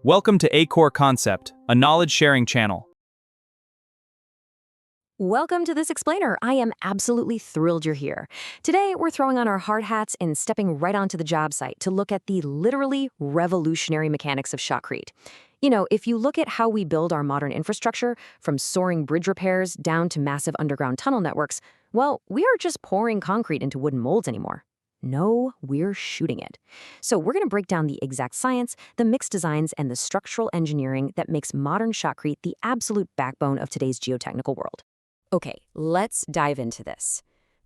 Welcome to A-Core Concept, a knowledge-sharing channel. Welcome to this explainer. I am absolutely thrilled you're here. Today, we're throwing on our hard hats and stepping right onto the job site to look at the literally revolutionary mechanics of shotcrete. You know, if you look at how we build our modern infrastructure, from soaring bridge repairs down to massive underground tunnel networks, well, we aren't just pouring concrete into wooden molds anymore. No, we're shooting it. So we're going to break down the exact science, the mixed designs, and the structural engineering that makes modern shotcrete the absolute backbone of today's geotechnical world. Okay, let's dive into this.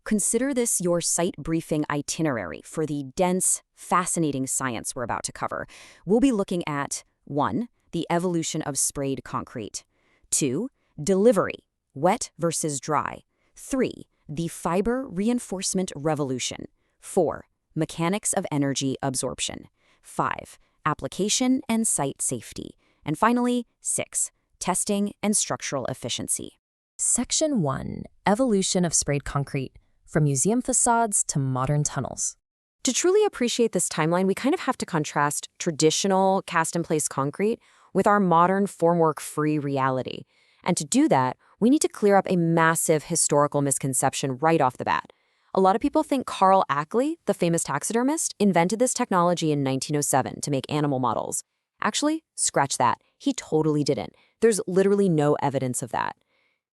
Consider this your site briefing itinerary for the dense, fascinating science we're about to cover. We'll be looking at 1. The evolution of sprayed concrete. 2. Delivery, wet versus dry. 3. The fiber reinforcement revolution. 4. Mechanics of energy absorption. 5. Application and site safety. And finally, 6. Testing and structural efficiency. Section 1. Evolution of sprayed concrete, from museum facades to modern tunnels. To truly appreciate this timeline, we kind of have to contrast traditional cast-in-place concrete with our modern formwork-free reality. And to do that, we need to clear up a massive historical misconception right off the bat. A lot of people think Carl Ackley, the famous taxidermist, invented this technology in 1907 to make animal models. Actually, scratch that. He totally didn't. There's literally no evidence of that.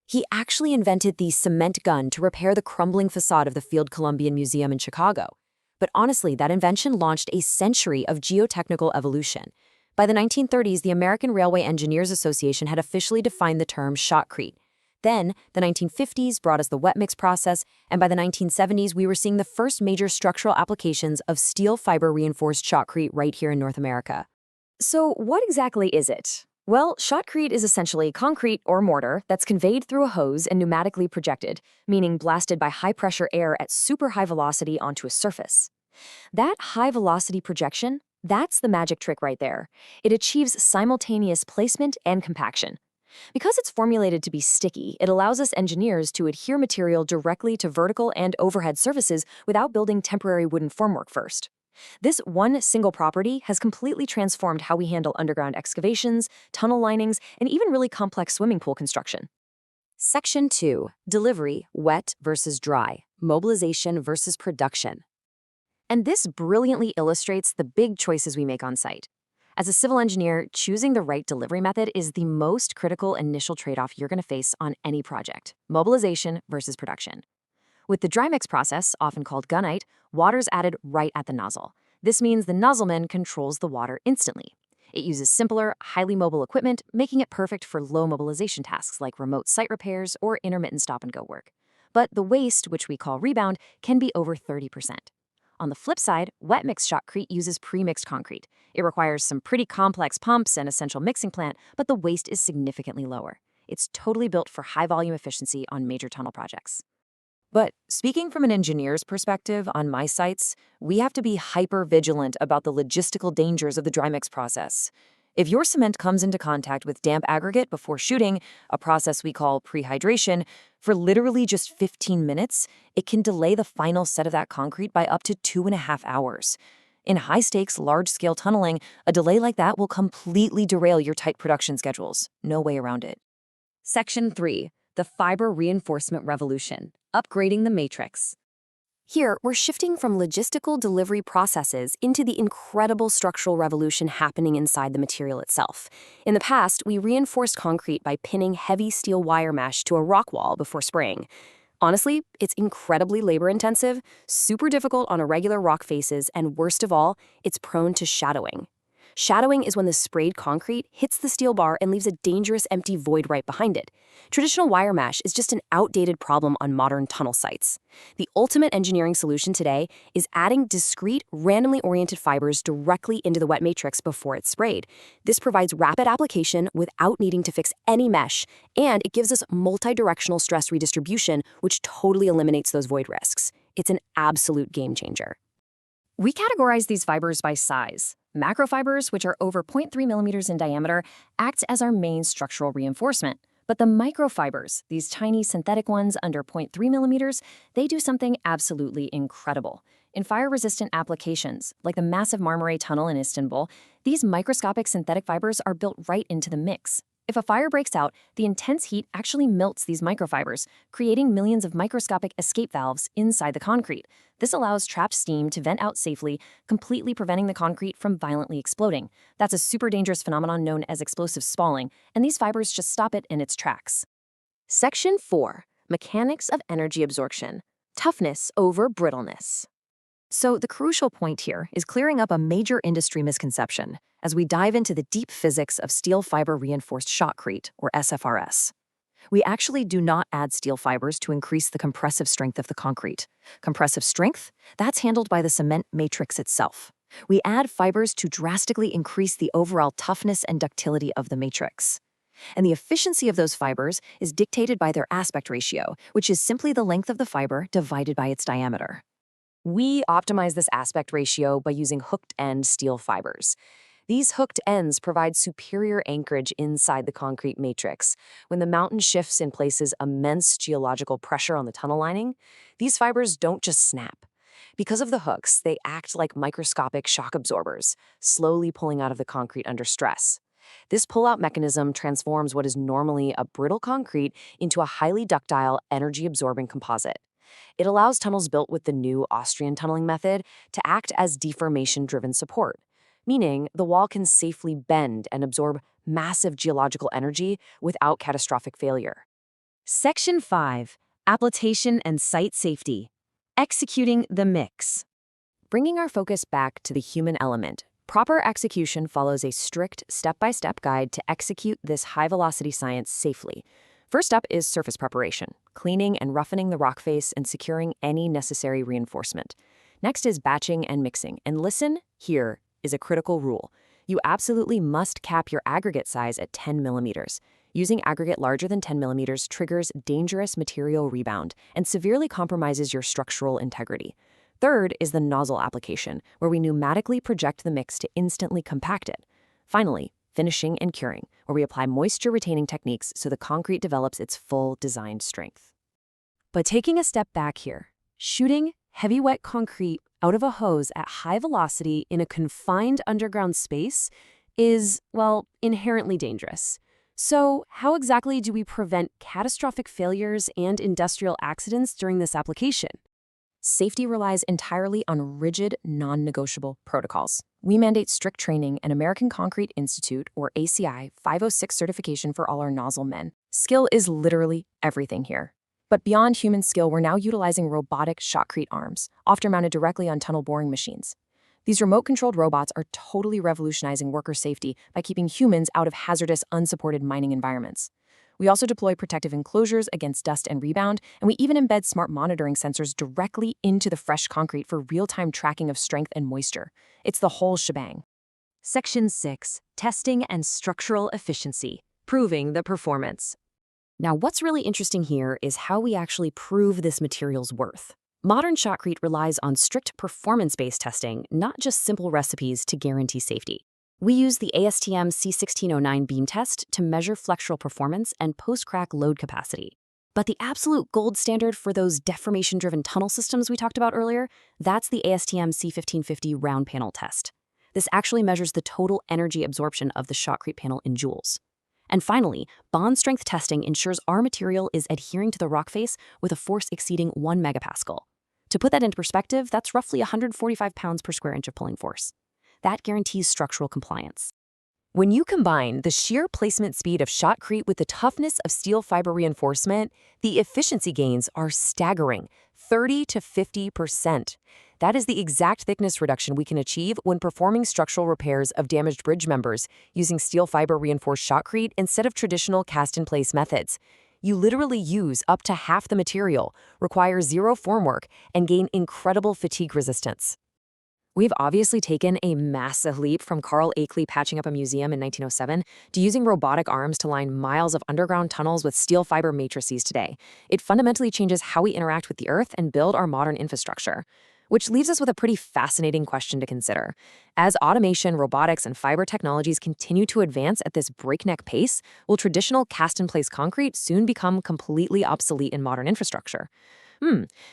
He actually invented the cement gun to repair the crumbling facade of the Field Columbian Museum in Chicago. But honestly, that invention launched a century of geotechnical evolution. By the 1930s, the American Railway Engineers Association had officially defined the term shotcrete. Then, the 1950s brought us the wet mix process, and by the 1970s, we were seeing the first major structural applications of steel fiber reinforced shotcrete right here in North America. So what exactly is it? Well, shotcrete is essentially concrete or mortar that's conveyed through a hose and pneumatically projected, meaning blasted by high-pressure air at super high velocity onto a surface. That high-velocity projection, that's the magic trick right there. It achieves simultaneous placement and compaction. Because it's formulated to be sticky, it allows us engineers to adhere material directly to vertical and overhead surfaces without building temporary wooden formwork first. This one single property has completely transformed how we handle underground excavations, tunnel linings, and even really complex swimming pool construction. Section 2. Delivery, wet versus dry, mobilization versus production. And this brilliantly illustrates the big choices we make on site. As a civil engineer, choosing the right delivery method is the most critical initial trade-off you're going to face on any project: mobilization versus production. With the dry mix process, often called gunite, water's added right at the nozzle. This means the nozzleman controls the water instantly. It uses simpler, highly mobile equipment, making it perfect for low mobilization tasks like remote site repairs or intermittent stop-and-go work. But the waste, which we call rebound, can be over 30%. On the flip side, wet mix shotcrete uses pre-mixed concrete. It requires some pretty complex pumps and a central mixing plant, but the waste is significantly lower. It's totally built for high-volume efficiency on major tunnel projects. But speaking from an engineer's perspective on my sites, we have to be hyper-vigilant about the logistical dangers of the dry mix process. If your cement comes into contact with damp aggregate before shooting, a process we call prehydration, for literally just 15 minutes, it can delay the final set of that concrete by up to 2.5 hours. In high-stakes, large-scale tunneling, a delay like that will completely derail your tight production schedules. No way around it. Section 3. The fiber reinforcement revolution, upgrading the matrix. Here, we're shifting from logistical delivery processes into the incredible structural revolution happening inside the material itself. In the past, we reinforced concrete by pinning heavy steel wire mesh to a rock wall before spraying. Honestly, it's incredibly labor-intensive, super difficult on irregular rock faces, and worst of all, it's prone to shadowing. Shadowing is when the sprayed concrete hits the steel bar and leaves a dangerous empty void right behind it. Traditional wire mesh is just an outdated problem on modern tunnel sites. The ultimate engineering solution today is adding discrete, randomly oriented fibers directly into the wet matrix before it's sprayed. This provides rapid application without needing to fix any mesh, and it gives us multi-directional stress redistribution, which totally eliminates those void risks. It's an absolute game changer. We categorize these fibers by size. Macrofibers, which are over 0.3 millimeters in diameter, act as our main structural reinforcement. But the microfibers, these tiny synthetic ones under 0.3 millimeters, they do something absolutely incredible. In fire-resistant applications, like the massive Marmaray Tunnel in Istanbul, these microscopic synthetic fibers are built right into the mix. If a fire breaks out, the intense heat actually melts these microfibers, creating millions of microscopic escape valves inside the concrete. This allows trapped steam to vent out safely, completely preventing the concrete from violently exploding. That's a super dangerous phenomenon known as explosive spalling, and these fibers just stop it in its tracks. Section 4. Mechanics of energy absorption. Toughness over brittleness. So the crucial point here is clearing up a major industry misconception as we dive into the deep physics of steel fiber reinforced shotcrete, or SFRS. We actually do not add steel fibers to increase the compressive strength of the concrete. Compressive strength? That's handled by the cement matrix itself. We add fibers to drastically increase the overall toughness and ductility of the matrix. And the efficiency of those fibers is dictated by their aspect ratio, which is simply the length of the fiber divided by its diameter. We optimize this aspect ratio by using hooked-end steel fibers. These hooked ends provide superior anchorage inside the concrete matrix. When the mountain shifts and places immense geological pressure on the tunnel lining, these fibers don't just snap. Because of the hooks, they act like microscopic shock absorbers, slowly pulling out of the concrete under stress. This pull-out mechanism transforms what is normally a brittle concrete into a highly ductile, energy-absorbing composite. It allows tunnels built with the new Austrian tunneling method to act as deformation-driven support, meaning the wall can safely bend and absorb massive geological energy without catastrophic failure. Section 5. Application and site safety. Executing the mix. Bringing our focus back to the human element, proper execution follows a strict step-by-step guide to execute this high-velocity science safely. First up is surface preparation, cleaning and roughening the rock face and securing any necessary reinforcement. Next is batching and mixing, and listen, here is a critical rule. You absolutely must cap your aggregate size at 10 millimeters. Using aggregate larger than 10 millimeters triggers dangerous material rebound and severely compromises your structural integrity. Third is the nozzle application, where we pneumatically project the mix to instantly compact it. Finally, finishing and curing, where we apply moisture-retaining techniques so the concrete develops its full designed strength. But taking a step back here, shooting heavy wet concrete out of a hose at high velocity in a confined underground space is, well, inherently dangerous. So how exactly do we prevent catastrophic failures and industrial accidents during this application? Safety relies entirely on rigid, non-negotiable protocols. We mandate strict training and American Concrete Institute, or ACI, 506 certification for all our nozzle men. Skill is literally everything here. But beyond human skill, we're now utilizing robotic shotcrete arms, often mounted directly on tunnel boring machines. These remote-controlled robots are totally revolutionizing worker safety by keeping humans out of hazardous, unsupported mining environments. We also deploy protective enclosures against dust and rebound, and we even embed smart monitoring sensors directly into the fresh concrete for real-time tracking of strength and moisture. It's the whole shebang. Section 6. Testing and structural efficiency. Proving the performance. Now, what's really interesting here is how we actually prove this material's worth. Modern shotcrete relies on strict performance-based testing, not just simple recipes to guarantee safety. We use the ASTM C1609 beam test to measure flexural performance and post-crack load capacity. But the absolute gold standard for those deformation-driven tunnel systems we talked about earlier, that's the ASTM C1550 round panel test. This actually measures the total energy absorption of the shotcrete panel in joules. And finally, bond strength testing ensures our material is adhering to the rock face with a force exceeding 1 megapascal. To put that into perspective, that's roughly 145 pounds per square inch of pulling force. That guarantees structural compliance. When you combine the sheer placement speed of shotcrete with the toughness of steel fiber reinforcement, the efficiency gains are staggering, 30 to 50%. That is the exact thickness reduction we can achieve when performing structural repairs of damaged bridge members using steel fiber reinforced shotcrete instead of traditional cast-in-place methods. You literally use up to half the material, require zero formwork, and gain incredible fatigue resistance. We've obviously taken a massive leap from Carl Akeley patching up a museum in 1907 to using robotic arms to line miles of underground tunnels with steel fiber matrices today. It fundamentally changes how we interact with the earth and build our modern infrastructure. Which leaves us with a pretty fascinating question to consider. As automation, robotics, and fiber technologies continue to advance at this breakneck pace, will traditional cast-in-place concrete soon become completely obsolete in modern infrastructure?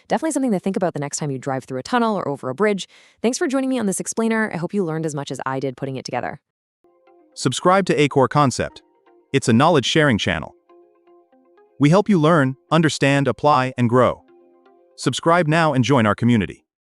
Definitely something to think about the next time you drive through a tunnel or over a bridge. Thanks for joining me on this explainer. I hope you learned as much as I did putting it together. Subscribe to A-Core Concept. It's a knowledge-sharing channel. We help you learn, understand, apply, and grow. Subscribe now and join our community.